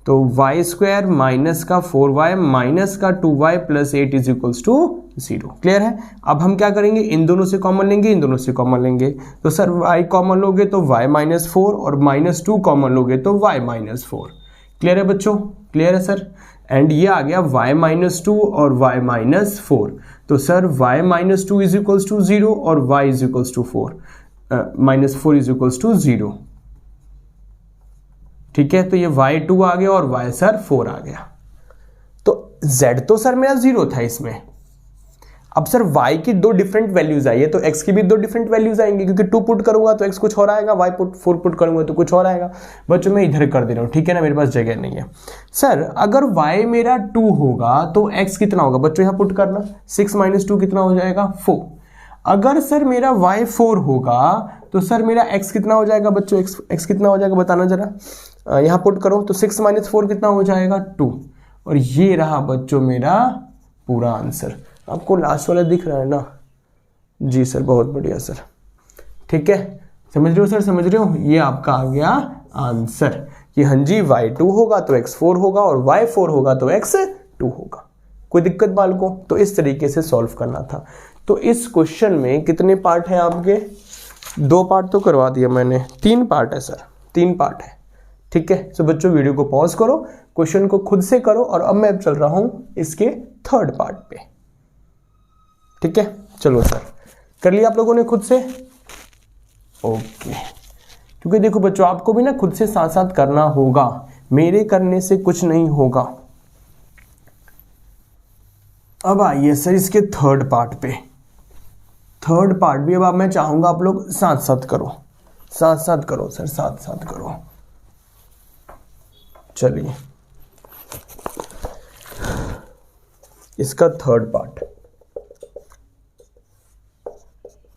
तो वाई स्क्वायर माइनस का 4y माइनस का 2y plus 8 is equals to 0। Clear है। अब हम क्या करेंगे, इन दोनों से कॉमन लेंगे, इन दोनों से कॉमन लेंगे, तो सर y कॉमन लोगे तो y माइनस 4 और माइनस 2 कॉमन लोगे तो y माइनस 4। क्लियर है बच्चों, क्लियर है सर। एंड ये आ गया y माइनस 2 और y माइनस 4, तो sir y minus 2 is equals to 0 और y is equals to 4, minus 4 is equals to 0। ठीक है, तो ये y2 आ गया और y सर 4 आ गया, तो z तो सर मेरा 0 था इसमें। अब सर y की दो डिफरेंट वैल्यूज आई है तो x की भी दो डिफरेंट वैल्यूज आएंगे, क्योंकि 2 पुट करूंगा तो x कुछ और आएगा, 4 पुट करूंगा तो कुछ और आएगा। बच्चों मैं इधर कर दे रहा हूं, ठीक है ना, मेरे पास जगह नहीं है। सर अगर y मेरा 2 होगा तो x कितना होगा बच्चों, यहां पुट करना, 6 माइनस 2 कितना हो जाएगा, 4। अगर सर मेरा y 4 होगा तो सर मेरा x कितना हो जाएगा बच्चों, x कितना हो जाएगा बताना जरा, यहाँ पुट करो, तो 6 माइनस 4 कितना हो जाएगा, 2। और ये रहा बच्चों मेरा पूरा आंसर। आपको लास्ट वाला दिख रहा है ना, जी सर बहुत बढ़िया सर। ठीक है, समझ रहे हो सर, समझ रहे हो, ये आपका आ गया आंसर कि हाँ जी y2 होगा तो x 4 होगा और y 4 होगा तो x 2 होगा। कोई दिक्कत बालकों, तो इस तरीके से सॉल्व करना था। तो इस क्वेश्चन में कितने पार्ट हैं आपके? 2 पार्ट तो करवा दिया मैंने, 3 पार्ट है सर, 3 पार्ट है। ठीक है, तो बच्चों वीडियो को पॉज करो, क्वेश्चन को खुद से करो, और अब मैं चल रहा हूं इसके 3rd पार्ट पे। ठीक है, चलो सर, कर लिया आप लोगों ने खुद से? ओके, क्योंकि देखो बच्चों आपको भी ना खुद से साथ साथ करना होगा, मेरे करने से कुछ नहीं होगा। अब आइए सर इसके 3rd पार्ट पे। 3rd पार्ट भी अब मैं चाहूंगा आप लोग साथ साथ करो, साथ साथ करो सर, साथ साथ करो। चलिए इसका 3rd part,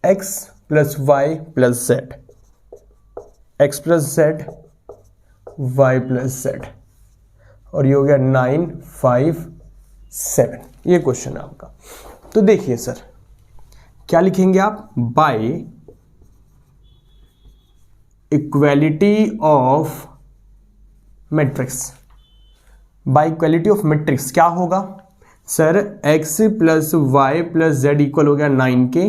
x plus y plus z, x plus z, y plus z, और ये हो गया 9, 5, 7। ये क्वेश्चन है आपका। तो देखिए सर क्या लिखेंगे आप? By equality of matrix, by equality of matrix क्या होगा sir? x plus y plus z equal हो गया 9 के,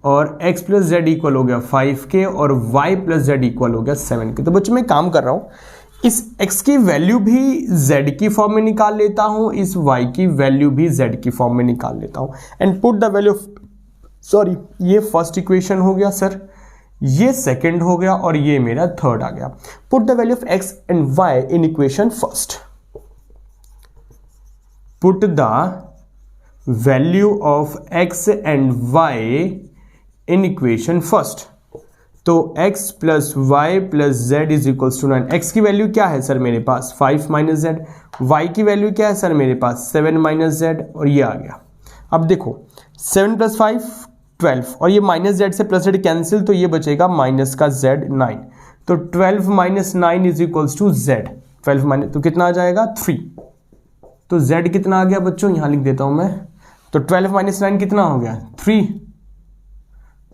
और x प्लस जेड इक्वल हो गया 5 के, और y प्लस जेड इक्वल हो गया 7 के। तो बच्चों मैं काम कर रहा हूं, इस x की वैल्यू भी z की फॉर्म में निकाल लेता हूं, इस y की वैल्यू भी z की फॉर्म में निकाल लेता हूं, and put the value of, sorry ये फर्स्ट इक्वेशन हो गया सर, ये सेकंड हो गया, और ये मेरा 3rd आ गया। Put the value of x and y in equation first, put the value of x and y in equation first. तो x plus y plus z is equals to 9। x की value क्या है sir मेरे पास? 5 minus z. y की value क्या है sir मेरे पास? 7 माइनस जेड, और ये आ गया। अब देखो 7 प्लस 5 12, और ये माइनस जेड से प्लस जेड कैंसिल, तो ये बचेगा माइनस का जेड 9। तो 12 minus 9 is equals to z. 12 minus तो कितना आ जाएगा? 3। तो जेड कितना आ गया बच्चों? यहां लिख देता हूं मैं। तो 12 माइनस 9 कितना हो गया? 3।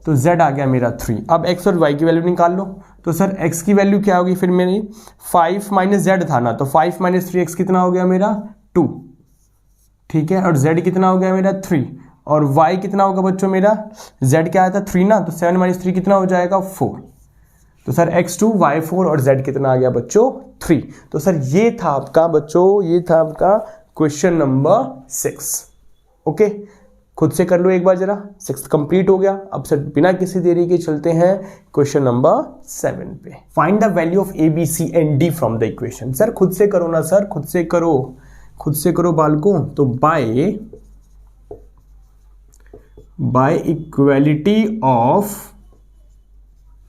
तो z आ गया मेरा 3। अब x और y की वैल्यू निकाल लो। तो सर x की वैल्यू क्या होगी फिर मेरी? 5 माइनस जेड था ना, तो 5 माइनस 3x कितना हो गया मेरा? 2। ठीक है, और z कितना हो गया मेरा? 3। और y कितना होगा बच्चों मेरा? z क्या आया था? 3 ना, तो 7 माइनस 3 कितना हो जाएगा? 4। तो सर x2 y4 और z कितना आ गया बच्चों? 3। तो सर ये था आपका बच्चों, ये था आपका क्वेश्चन नंबर 6। ओके, खुद से कर लो एक बार जरा। 6 कंप्लीट हो गया। अब सर बिना किसी देरी के चलते हैं क्वेश्चन नंबर 7 पे। Find the value of a b c and d from the equation. Sir खुद से करो ना सर, खुद से करो, खुद से करो बालकों। तो by equality of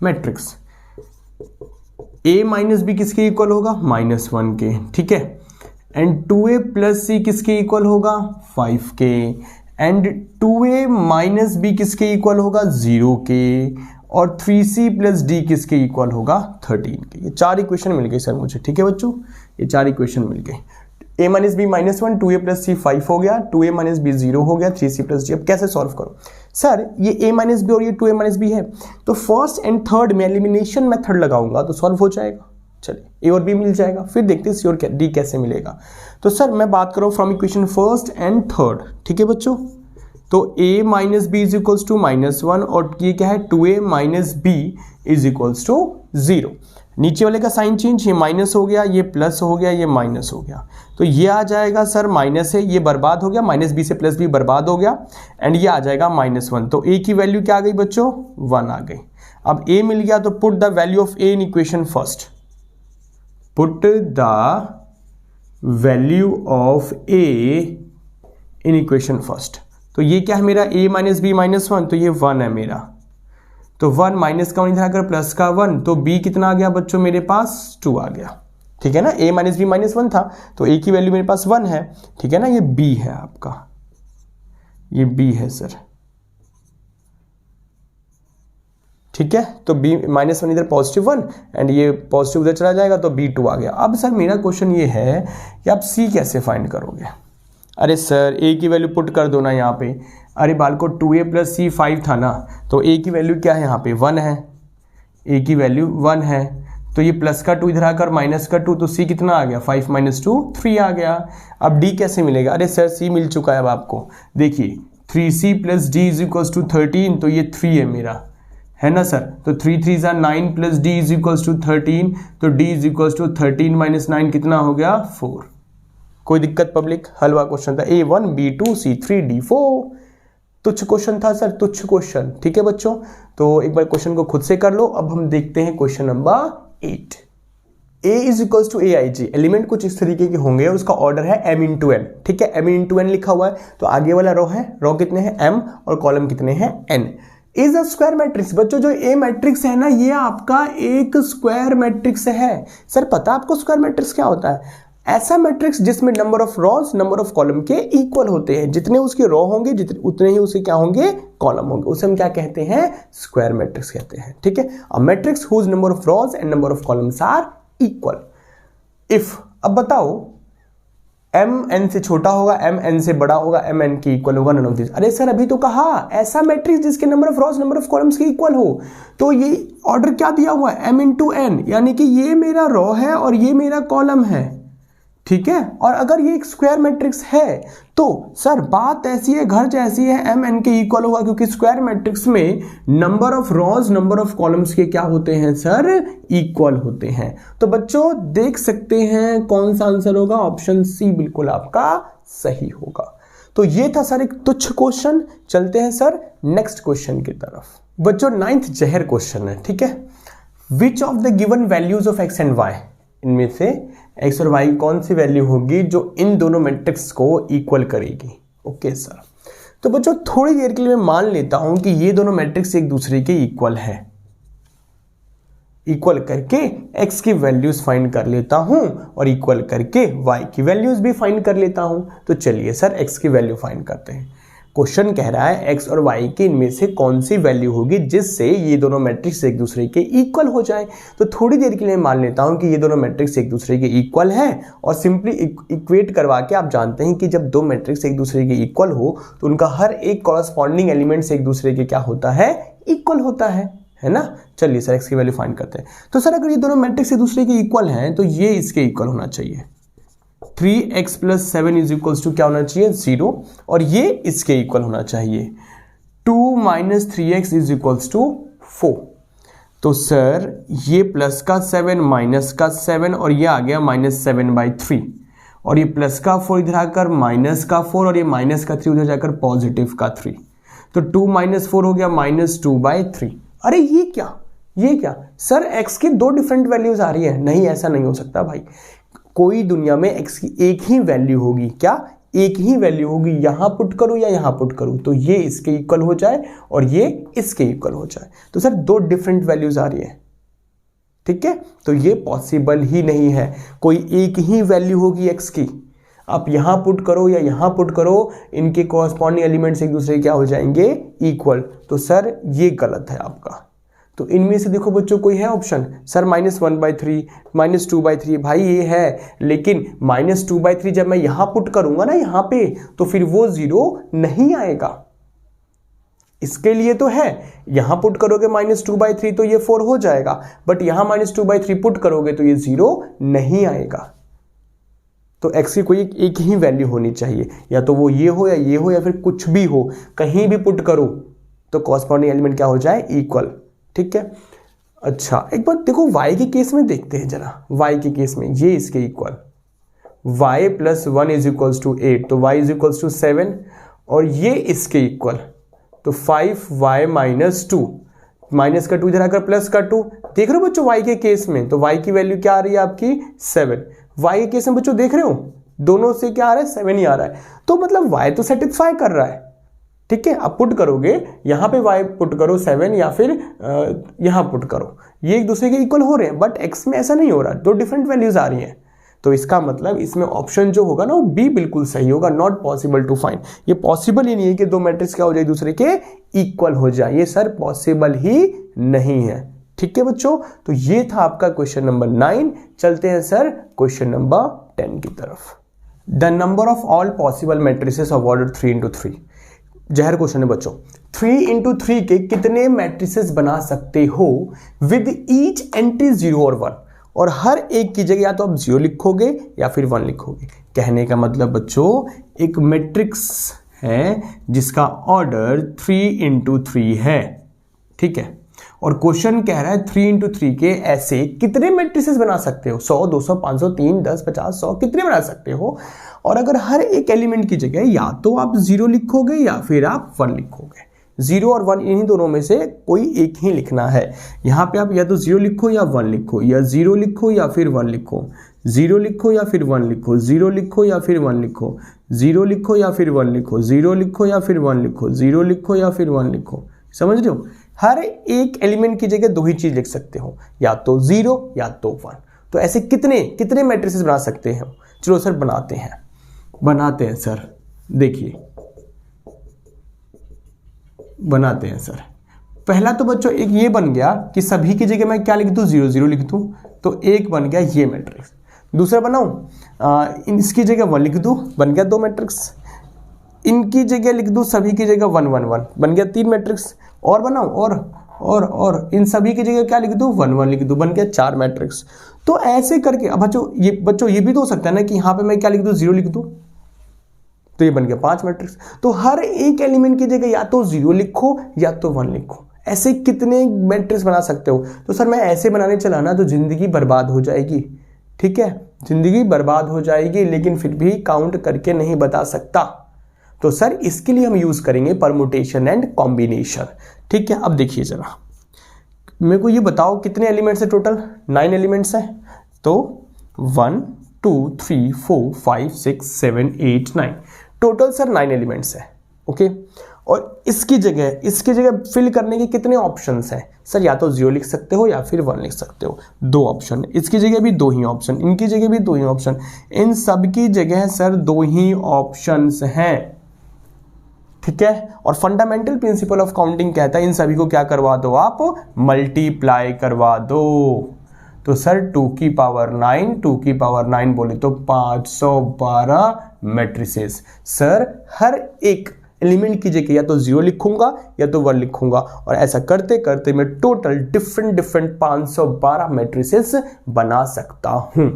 matrix a minus b किसके इक्वल होगा? -1 के। ठीक है, एंड 2a प्लस सी किसके इक्वल होगा? 5 के। एंड 2a माइनस बी किसके इक्वल होगा? 0 के। और 3c प्लस डी किसके इक्वल होगा? 13 के। ये 4 इक्वेशन मिल गई सर मुझे। ठीक है बच्चों, ये 4 इक्वेशन मिल गई। a minus B -1, 2a plus C 5 हो गया, 2a माइनस बी 0 हो गया, 3c प्लस डी। अब कैसे सॉल्व करो सर? ये a माइनस बी और ये 2a माइनस बी है, तो फर्स्ट एंड थर्ड में एलिमिनेशन मेथड लगाऊंगा तो सॉल्व हो जाएगा। चलिए a और b मिल जाएगा, फिर देखते हैं c और d कैसे मिलेगा। तो सर मैं बात कर रहा हूं from equation first and third. ठीक है बच्चों, तो a minus B is equals to -1, और ये क्या है? 2a minus B is equals to 0। नीचे वाले का साइन चेंज, ये माइनस हो गया, ये प्लस हो गया, ये माइनस हो गया, तो ये आ जाएगा सर माइनस है, ये बर्बाद हो गया, माइनस बी से प्लस बी बर्बाद हो गया, एंड ये आ जाएगा -1। तो a की वैल्यू क्या आ गई बच्चों? 1 आ गई। अब a मिल गया, तो put the value of a in equation first. Put the value of a in equation first. तो ये क्या है मेरा? a माइनस बी -1, तो ये 1 है मेरा। तो 1 माइनस का 1 इधर आकर प्लस का 1, तो b कितना आ गया बच्चों मेरे पास? 2 आ गया। ठीक है ना, a माइनस बी -1 था, तो a की वैल्यू मेरे पास 1 है। ठीक है ना, ये b है आपका, ये b है सर। ठीक है, तो b -1 इधर +1, एंड ये पॉजिटिव उधर चला जाएगा, तो b2 आ गया। अब सर मेरा क्वेश्चन ये है कि आप c कैसे फाइंड करोगे? अरे सर a की वैल्यू पुट कर दो ना यहाँ पे। अरे बालको 2a प्लस सी 5 था ना, तो a की वैल्यू क्या है यहाँ पे? 1 है। a की वैल्यू 1 है, तो ये प्लस का 2 इधर आकर माइनस का 2, तो c कितना आ गया? 5 - 2 3 आ गया। अब d कैसे मिलेगा? अरे सर c मिल चुका है अब आपको। देखिए 3c plus D is equals to 13, तो ये 3 है मेरा, है ना सर। तो 3 3 ज़ा 9 plus D is equals to 13, तो D is equals to 13 minus 9 कितना हो गया 4। कोई दिक्कत पब्लिक? हलवा क्वेश्चन था, A1 B2 C3 D4, तुच्छ क्वेश्चन था सर, तुच्छ क्वेश्चन। ठीक है बच्चों, तो एक बार क्वेश्चन को खुद से कर लो। अब हम देखते हैं question number 8। A is equals to AIG, element कुछ इस तरीके के होंगे और उसका ऑर्डर है M इंटू N। ठीक है, M इंटू N लिखा हुआ है, तो आगे वाला रो है, रो कितने हैं M और कॉलम कितने हैं N। Is a square matrix. बच्चों जो A मैट्रिक्स है ना, ये आपका एक स्क्वायर मैट्रिक्स है। सर पता आपको स्क्वायर मैट्रिक्स क्या होता है? ऐसा मैट्रिक्स जिसमें number of rows number of column के इक्वल होते हैं, जितने उसके रो होंगे जितने उतने ही उसके क्या होंगे कॉलम होंगे, उसे हम क्या कहते हैं? स्क्वायर मैट्रिक्स कहते हैं। ठीक है, a matrix whose number of rows and number of columns are equal if. अब बताओ m n से छोटा होगा, m n से बड़ा होगा, m n के इक्वल होगा, नन ऑफ दिस। अरे सर अभी तो कहा ऐसा मैट्रिक्स जिसके number of rows number of columns के इक्वल हो, तो ये ऑर्डर क्या दिया हुआ है? m इंटू n, यानी कि ये मेरा रो है और ये मेरा कॉलम है। ठीक है, और अगर ये एक स्क्वायर मैट्रिक्स है तो सर बात ऐसी है, घर जैसी है, m n के इक्वल होगा, क्योंकि स्क्वायर मैट्रिक्स में number of rows number of columns के क्या होते हैं सर? इक्वल होते हैं। तो बच्चों देख सकते हैं कौन सा आंसर होगा? ऑप्शन सी बिल्कुल आपका सही होगा। तो ये था सर एक तुच्छ क्वेश्चन। चलते हैं सर नेक्स्ट क्वेश्चन की तरफ। बच्चों 9th जहर क्वेश्चन है। ठीक है, which of the given values of x and y, इनमें से x और y कौन सी वैल्यू होगी जो इन दोनों मैट्रिक्स को इक्वल करेगी? ओके सर, तो बच्चों थोड़ी देर के लिए मैं मान लेता हूं कि ये दोनों मैट्रिक्स एक दूसरे के इक्वल है। इक्वल करके x की वैल्यूज फाइंड कर लेता हूं और इक्वल करके y की वैल्यूज भी फाइंड कर लेता हूं। तो चलिए सर x की वैल्यू फाइंड करते हैं। क्वेश्चन कह रहा है x और y के इनमें से कौन सी वैल्यू होगी जिससे ये दोनों मैट्रिक्स एक दूसरे के इक्वल हो जाए। तो थोड़ी देर के लिए मान लेता हूं कि ये दोनों मैट्रिक्स एक दूसरे के इक्वल है और सिंपली इक्वेट करवा के आप जानते हैं कि जब दो मैट्रिक्स एक दूसरे के इक्वल हो तो उनका हर एक कॉरस्पॉन्डिंग एलिमेंट्स एक दूसरे के क्या होता है? इक्वल होता है ना। चलिए सर x की वैल्यू फाइंड करते हैं। तो सर अगर ये दोनों मैट्रिक्स एक दूसरे के इक्वल हैं तो ये इसके इक्वल होना चाहिए। 3x + 7 इज इक्वल्स टू क्या होना चाहिए? 0, और ये इसके इक्वल होना चाहिए। 2 - 3x इज इक्वल्स टू 4। तो सर ये प्लस का 7 माइनस का 7 और ये आ गया -7/3, और ये प्लस का 4 इधर आकर माइनस का 4 और ये माइनस का 3 उधर जाकर पॉजिटिव का 3। तो 2 - 4 हो गया -2/3। अरे ये क्या सर x की दो डिफरेंट वैल्यूज आ रही है? नहीं, ऐसा नहीं हो सकता भाई। कोई दुनिया में x की एक ही वैल्यू होगी। क्या? एक ही वैल्यू होगी। यहां पुट करूं या यहां पुट करूं तो ये इसके इक्वल हो जाए और ये इसके इक्वल हो जाए। तो सर दो डिफरेंट वैल्यूज आ रही है। ठीक है, तो ये पॉसिबल ही नहीं है। कोई एक ही वैल्यू होगी x की, आप यहां पुट करो या यहां पुट करो, इनके कॉरस्पॉन्डिंग एलिमेंट्स एक दूसरे क्या हो जाएंगे? इक्वल। तो सर ये गलत है आपका। तो इनमें से देखो बच्चों कोई है ऑप्शन? सर -1/3 -2/3 भाई ये है, लेकिन -2/3 जब मैं यहां पुट करूंगा ना यहां पे, तो फिर वो 0 नहीं आएगा। इसके लिए तो है, यहां पुट करोगे -2/3 तो ये 4 हो जाएगा, बट यहां -2/3 पुट करोगे तो ये 0 नहीं आएगा। तो x की कोई एक ही वैल्यू होनी चाहिए, या तो वो ये हो या फिर कुछ भी हो, कहीं भी पुट करो तो कॉरस्पॉन्डिंग एलिमेंट क्या हो जाए? इक्वल। ठीक है, अच्छा एक बार देखो y के केस में देखते हैं जरा। y के केस में ये इसके equal, y + 1 is equals to 8, तो y इज इक्वल्स टू 7, और ये इसके इक्वल, तो 5y - 2, माइनस का 2 इधर आकर प्लस का 2। देख रहे हो बच्चों y के केस में, तो y की वैल्यू क्या आ रही है आपकी? 7। y के केस में बच्चों देख रहे हो दोनों से क्या आ रहा है? 7 ही आ रहा है। तो मतलब y तो सेटिस्फाई कर रहा है। ठीक है, अब पुट करोगे यहां पे y पुट करो 7 या फिर यहां पुट करो, ये एक दूसरे के इक्वल हो रहे हैं, बट x में ऐसा नहीं हो रहा, दो डिफरेंट वैल्यूज आ रही हैं। तो इसका मतलब इसमें ऑप्शन जो होगा ना वो बी बिल्कुल सही होगा, नॉट पॉसिबल टू फाइंड। ये पॉसिबल ही नहीं है कि दो मैट्रिक्स क्या हो जाए? दूसरे के इक्वल हो जाए। ये सर पॉसिबल ही नहीं है। ठीक है बच्चों, तो ये था आपका क्वेश्चन नंबर 9। चलते हैं सर क्वेश्चन नंबर 10 की तरफ। The number of all possible matrices of order 3 × 3। जहर क्वेश्चन है बच्चों। 3 × 3 के कितने मैट्रिसेस बना सकते हो विद ईच एंट्री 0 और 1, और हर एक की जगह या तो आप 0 लिखोगे या फिर 1 लिखोगे। कहने का मतलब बच्चों एक मैट्रिक्स है जिसका ऑर्डर 3 into 3 है, ठीक है। और क्वेश्चन कह रहा है 3 into 3 के ऐसे कितने मैट्रिसेस बना सकते हो, 100, 200, 500, 3, 10, 50, 100 कितने बना सकते हो। और अगर हर एक एलिमेंट की जगह या तो आप 0 लिखोगे या फिर आप 1 लिखोगे, 0 और 1 इन्हीं दोनों में से कोई एक ही लिखना है। यहाँ पे आप या तो 0 लिखो या 1 लिखो, या 0 लिखो या फिर 1 लिखो, 0 लिखो या फिर 1 लिखो, 0 लिखो या फिर 1 लिखो, 0 लिखो या फिर 1 लिखो, 0 लिखो या फिर 1 लिखो, 0 लिखो या फिर 1 लिखो। समझ रहे हो, हर एक एलिमेंट की जगह दो ही चीज लिख सकते हो, या तो 0 या तो 1। तो ऐसे कितने कितने मैट्रिसेस बना सकते हैं। चलो सर बनाते हैं सर, देखिए बनाते हैं सर। पहला तो बच्चों एक ये बन गया कि सभी की जगह मैं क्या लिख दूं, 0 0 लिख दूं, तो एक बन गया ये मैट्रिक्स। दूसरा बनाऊं इसकी जगह 1 लिख दूं, बन गया 2 मैट्रिक्स। इनकी जगह लिख दूं सभी की जगह 1 1 1, बन गया 3 मैट्रिक्स। और बनाऊं और इन सभी की जगह क्या लिख दूं, 1 1 लिख दूं, बन गया 4 मैट्रिक्स। तो ऐसे करके अब बच्चों ये भी तो हो सकता है ना कि यहाँ पे मैं क्या लिख दूं, 0 लिख दूं, तो ये बन गया 5 मैट्रिक्स। तो हर एक एलिमेंट की जगह या तो 0 लिखो या तो 1 लिखो। ऐसे कितने मैट्रिक्स बना सकते हो। तो सर मैं ऐसे बनाने चला ना तो जिंदगी बर्बाद हो जाएगी, ठीक है, जिंदगी बर्बाद हो जाएगी, लेकिन फिर भी काउंट करके नहीं बता सकता। तो सर इसके लिए हम यूज करेंगे परमुटेशन एंड कॉम्बिनेशन, ठीक है। अब देखिए जरा, मेरे को ये बताओ कितने एलिमेंट्स है टोटल, 9 एलिमेंट्स है। तो 1 2 3 4 5 6 7 8 9 टोटल सर 9 एलिमेंट्स है, ओके। और इसकी जगह फिल करने के कितने ऑप्शंस हैं सर, या तो 0 लिख सकते हो या फिर 1 लिख सकते हो, 2 ऑप्शन। इसकी जगह भी 2 ही ऑप्शन, इनकी जगह भी 2 ही ऑप्शन, इन सब की जगह सर 2 ही ऑप्शंस हैं, ठीक है। और फंडामेंटल प्रिंसिपल ऑफ काउंटिंग कहता है इन सभी को क्या करवा दो, आप मल्टीप्लाई करवा दो। तो सर 2 की पावर 9 बोले तो 512 मैट्रिसेस। सर हर एक एलिमेंट की जगह या तो 0 लिखूंगा या तो 1 लिखूंगा, और ऐसा करते करते मैं टोटल डिफरेंट 512 मैट्रिसेस बना सकता हूं।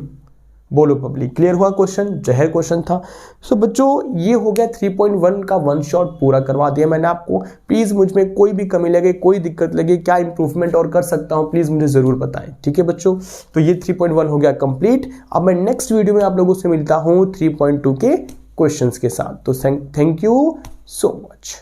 बोलो पब्लिक, क्लियर हुआ क्वेश्चन, जहर क्वेश्चन था। सो बच्चों ये हो गया 3.1 का 1 शॉट पूरा करवा दिया मैंने आपको। प्लीज मुझ में कोई भी कमी लगे, कोई दिक्कत लगे, क्या इंप्रूवमेंट और कर सकता हूं, प्लीज मुझे जरूर बताएं, ठीक है बच्चों। तो ये 3.1 हो गया कंप्लीट। अब मैं नेक्स्ट वीडियो में आप लोगों से मिलता हूं 3.2 के क्वेश्चंस के साथ। तो थैंक यू सो मच।